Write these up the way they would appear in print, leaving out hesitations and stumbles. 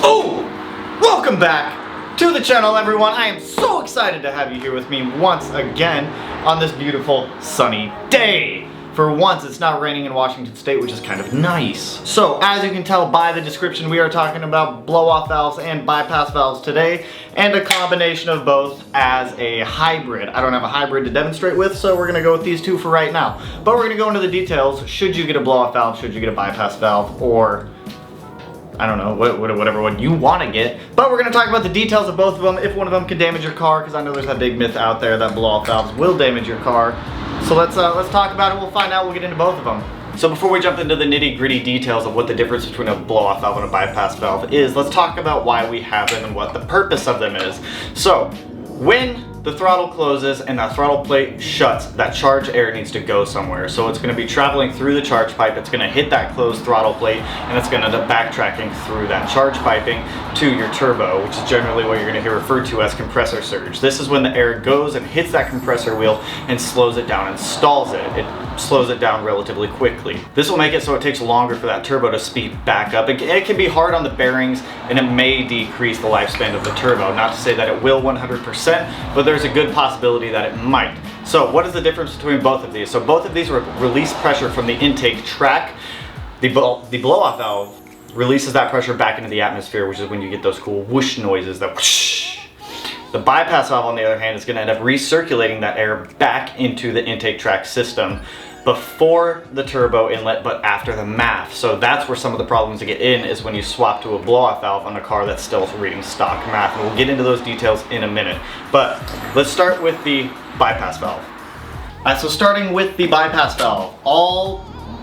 Oh! Welcome back to the channel, everyone. I am so excited to have you here with me once again on this beautiful sunny day. For once, it's not raining in Washington State, which is kind of nice. So, as you can tell by the description, we are talking about blow-off valves and bypass valves today, and a combination of both as a hybrid. I don't have a hybrid to demonstrate with, so we're gonna go with these two for right now. But we're gonna go into the details. Should you get a blow-off valve? Should you get a bypass valve? Or I don't know, whatever one you want to get. But we're going to talk about the details of both of them, if one of them can damage your car, because I know there's that big myth out there that blow-off valves will damage your car. So let's talk about it, we'll find out, we'll get into both of them. So before we jump into the nitty-gritty details of what the difference between a blow-off valve and a bypass valve is, let's talk about why we have them and what the purpose of them is. So, when the throttle closes and that throttle plate shuts, that charged air needs to go somewhere. So it's going to be traveling through the charge pipe, it's going to hit that closed throttle plate, and it's going to end up backtracking through that charge piping to your turbo, which is generally what you're going to hear referred to as compressor surge. This is when the air goes and hits that compressor wheel and slows it down and stalls it. It slows it down relatively quickly. This will make it so it takes longer for that turbo to speed back up. It can be hard on the bearings, and it may decrease the lifespan of the turbo. Not to say that it will 100%, but there's a good possibility that it might. So what is the difference between both of these? So both of these release pressure from the intake track. The blow-off valve releases that pressure back into the atmosphere, which is when you get those cool whoosh noises, that whoosh. The bypass valve, on the other hand, is going to end up recirculating that air back into the intake track system before the turbo inlet, but after the MAF. So that's where some of the problems to get in is when you swap to a blow-off valve on a car that's still reading stock MAF. And we'll get into those details in a minute. But let's start with the bypass valve. Alright, so starting with the bypass valve,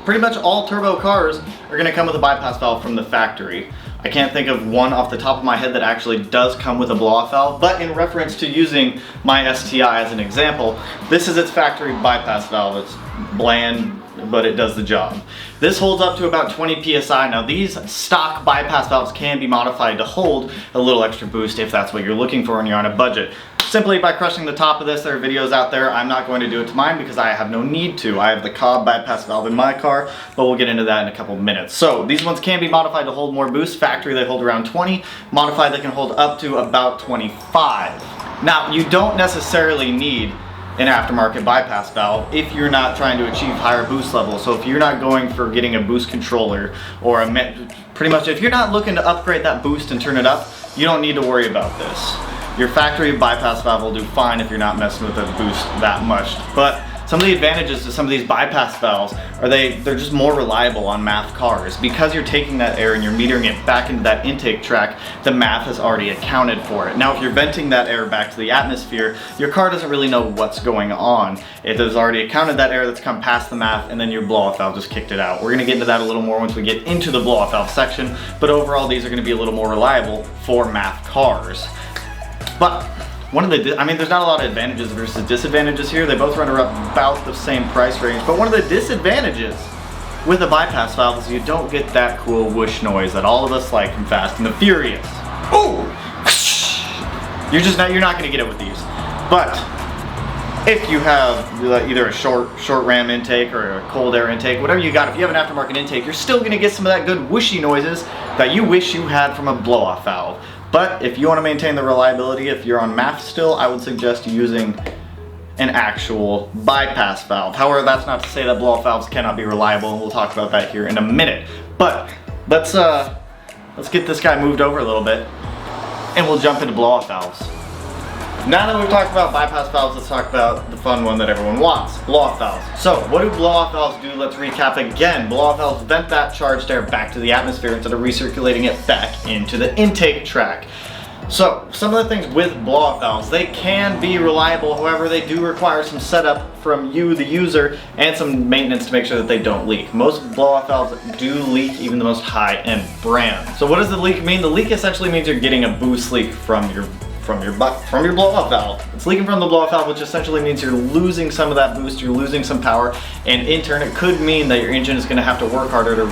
pretty much all turbo cars are going to come with a bypass valve from the factory. I can't think of one off the top of my head that actually does come with a blow-off valve, but in reference to using my STI as an example, this is its factory bypass valve. It's bland, but it does the job. This holds up to about 20 psi. Now these stock bypass valves can be modified to hold a little extra boost if that's what you're looking for and you're on a budget. Simply by crushing the top of this. There are videos out there. I'm not going to do it to mine because I have no need to. I have the Cobb bypass valve in my car, but we'll get into that in a couple minutes. So these ones can be modified to hold more boost. Factory they hold around 20. Modified they can hold up to about 25. Now you don't necessarily need an aftermarket bypass valve if you're not trying to achieve higher boost levels. So if you're not going for getting a boost controller or pretty much if you're not looking to upgrade that boost and turn it up, you don't need to worry about this. Your factory bypass valve will do fine if you're not messing with the boost that much. But some of the advantages to some of these bypass valves are they're just more reliable on MAF cars. Because you're taking that air and you're metering it back into that intake track, the MAF has already accounted for it. Now if you're venting that air back to the atmosphere, your car doesn't really know what's going on. It has already accounted that air that's come past the MAF, and then your blow-off valve just kicked it out. We're going to get into that a little more once we get into the blow-off valve section, but overall these are going to be a little more reliable for MAF cars. But there's not a lot of advantages versus disadvantages here. They both run about the same price range. But one of the disadvantages with a bypass valve is you don't get that cool whoosh noise that all of us like from Fast and the Furious. Oh! You're not going to get it with these. But if you have either a short ram intake or a cold air intake, whatever you got, if you have an aftermarket intake, you're still going to get some of that good whooshy noises that you wish you had from a blow-off valve. But if you want to maintain the reliability, if you're on MAF still, I would suggest using an actual bypass valve. However, that's not to say that blow-off valves cannot be reliable, and we'll talk about that here in a minute. But let's get this guy moved over a little bit, and we'll jump into blow-off valves. Now that we've talked about bypass valves, let's talk about the fun one that everyone wants, blow-off valves. So what do blow-off valves do? Let's recap again. Blow-off valves vent that charged air back to the atmosphere instead of recirculating it back into the intake track. So some of the things with blow-off valves, they can be reliable, however they do require some setup from you, the user, and some maintenance to make sure that they don't leak. Most blow-off valves do leak, even the most high-end brands. So what does the leak mean? The leak essentially means you're getting a boost leak from your blow-off valve. It's leaking from the blow-off valve, which essentially means you're losing some of that boost, you're losing some power, and in turn it could mean that your engine is going to have to work harder to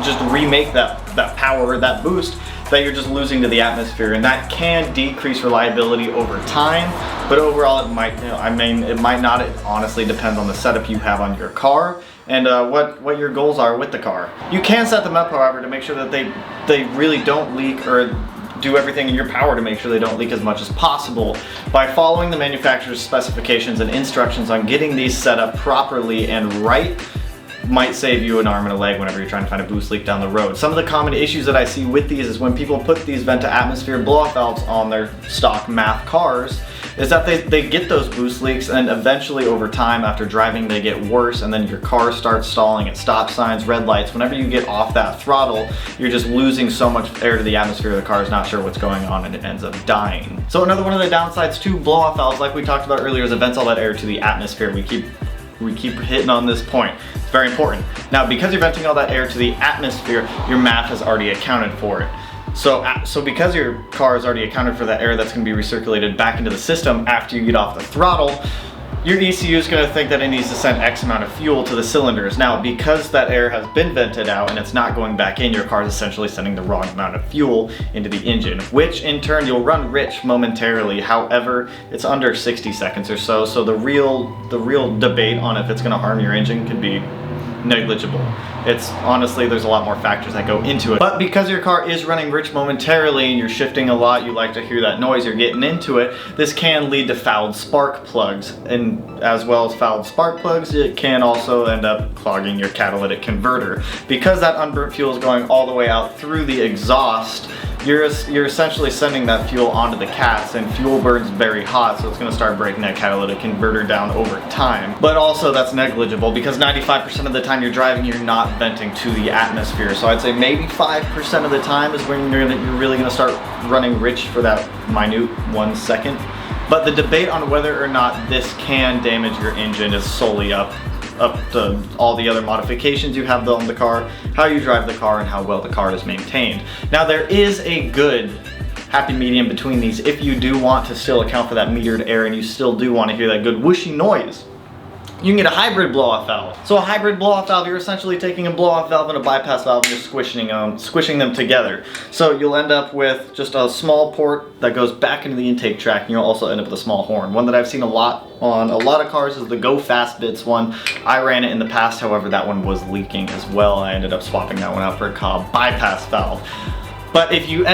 just remake that power, that boost that you're just losing to the atmosphere, and that can decrease reliability over time. But overall, it might not. It honestly depends on the setup you have on your car and what your goals are with the car. You can set them up, however, to make sure that they really don't leak, or do everything in your power to make sure they don't leak as much as possible by following the manufacturer's specifications and instructions on getting these set up properly and right. Might save you an arm and a leg whenever you're trying to find a boost leak down the road. Some of the common issues that I see with these is when people put these vent to atmosphere blow-off valves on their stock MAF cars, is that they get those boost leaks, and eventually over time after driving they get worse, and then your car starts stalling at stop signs, red lights. Whenever you get off that throttle, you're just losing so much air to the atmosphere, the car is not sure what's going on and it ends up dying. So another one of the downsides to blow-off valves, like we talked about earlier, is it vents all that air to the atmosphere. We keep hitting on this point. It's very important. Now, because you're venting all that air to the atmosphere, your MAF has already accounted for it. So because your car has already accounted for that air that's going to be recirculated back into the system after you get off the throttle, your ECU is going to think that it needs to send X amount of fuel to the cylinders. Now, because that air has been vented out and it's not going back in, your car is essentially sending the wrong amount of fuel into the engine, which in turn you'll run rich momentarily. However, it's under 60 seconds or so, so the real debate on if it's going to harm your engine could be negligible. It's honestly, there's a lot more factors that go into it. But because your car is running rich momentarily and you're shifting a lot, you like to hear that noise, you're getting into it, this can lead to fouled spark plugs. And as well as fouled spark plugs, it can also end up clogging your catalytic converter. Because that unburnt fuel is going all the way out through the exhaust, you're essentially sending that fuel onto the cats, and fuel burns very hot, so it's going to start breaking that catalytic converter down over time. But also that's negligible because 95% of the time you're driving, you're not venting to the atmosphere. So I'd say maybe 5% of the time is when you're really going to start running rich for that minute 1 second. But the debate on whether or not this can damage your engine is solely up to all the other modifications you have on the car, how you drive the car, and how well the car is maintained. Now, there is a good happy medium between these if you do want to still account for that metered air and you still do want to hear that good whooshy noise. You can get a hybrid blow-off valve. So a hybrid blow-off valve, you're essentially taking a blow-off valve and a bypass valve and you're squishing them together. So you'll end up with just a small port that goes back into the intake track, and you'll also end up with a small horn. One that I've seen a lot on a lot of cars is the Go Fast Bits one. I ran it in the past, however that one was leaking as well. I ended up swapping that one out for a Cobb bypass valve. But if you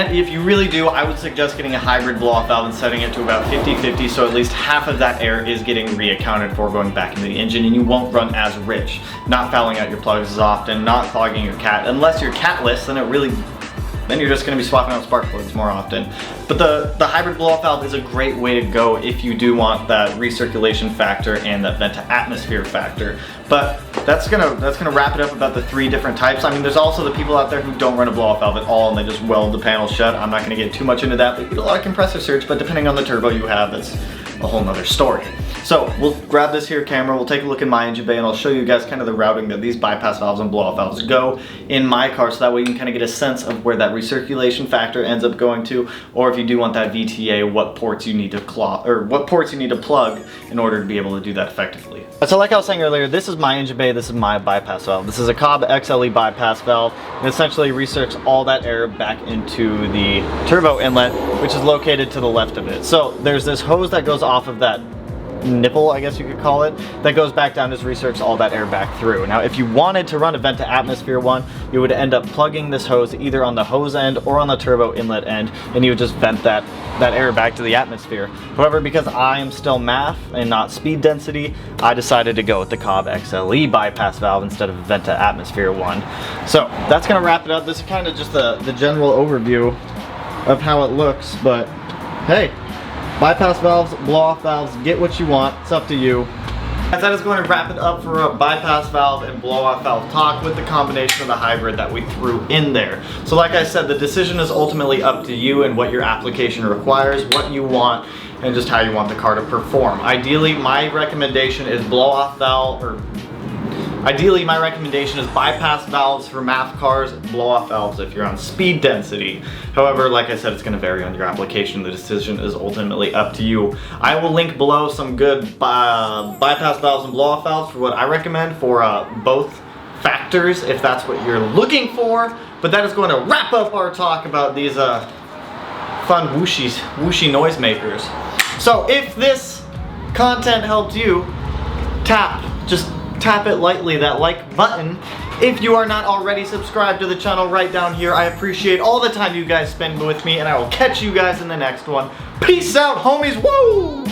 really do, I would suggest getting a hybrid blow-off valve and setting it to about 50-50, so at least half of that air is getting reaccounted for going back into the engine, and you won't run as rich. Not fouling out your plugs as often, not clogging your cat. Unless you're catless, then you're just going to be swapping out spark plugs more often. But the hybrid blow-off valve is a great way to go if you do want that recirculation factor and that vent to atmosphere factor. But that's gonna wrap it up about the 3 different types. I mean, there's also the people out there who don't run a blow-off valve at all and they just weld the panel shut. I'm not gonna get too much into that, but you get a lot of compressor surge, but depending on the turbo you have, that's a whole nother story. So we'll grab this here camera, we'll take a look in my engine bay, and I'll show you guys kind of the routing that these bypass valves and blow-off valves go in my car, so that way you can kind of get a sense of where that recirculation factor ends up going to, or if you do want that VTA, what ports you need to plug in order to be able to do that effectively. So like I was saying earlier, this is my engine bay, this is my bypass valve. This is a Cobb XLE bypass valve. It essentially recircs all that air back into the turbo inlet, which is located to the left of it. So there's this hose that goes off of that nipple, I guess you could call it, that goes back down, just recircs all that air back through. Now, if you wanted to run a vent to atmosphere one, you would end up plugging this hose either on the hose end or on the turbo inlet end, and you would just vent that air back to the atmosphere. However, because I am still MAF and not speed density, I decided to go with the Cobb XLE bypass valve instead of vent to atmosphere one. So that's gonna wrap it up. This is kind of just the general overview of how it looks, but hey, bypass valves, blow-off valves, get what you want, it's up to you. As that is going to wrap it up for a bypass valve and blow-off valve talk with the combination of the hybrid that we threw in there. So like I said, the decision is ultimately up to you and what your application requires, what you want, and just how you want the car to perform. Ideally, my recommendation is bypass valves for MAF cars, blow-off valves if you're on speed density. However, like I said, it's going to vary on your application. The decision is ultimately up to you. I will link below some good bypass valves and blow-off valves for what I recommend for both factors, if that's what you're looking for. But that is going to wrap up our talk about these fun whooshy noisemakers. So if this content helped you, just tap it lightly, that like button. If you are not already subscribed to the channel right down here, I appreciate all the time you guys spend with me, and I will catch you guys in the next one. Peace out, homies. Woo!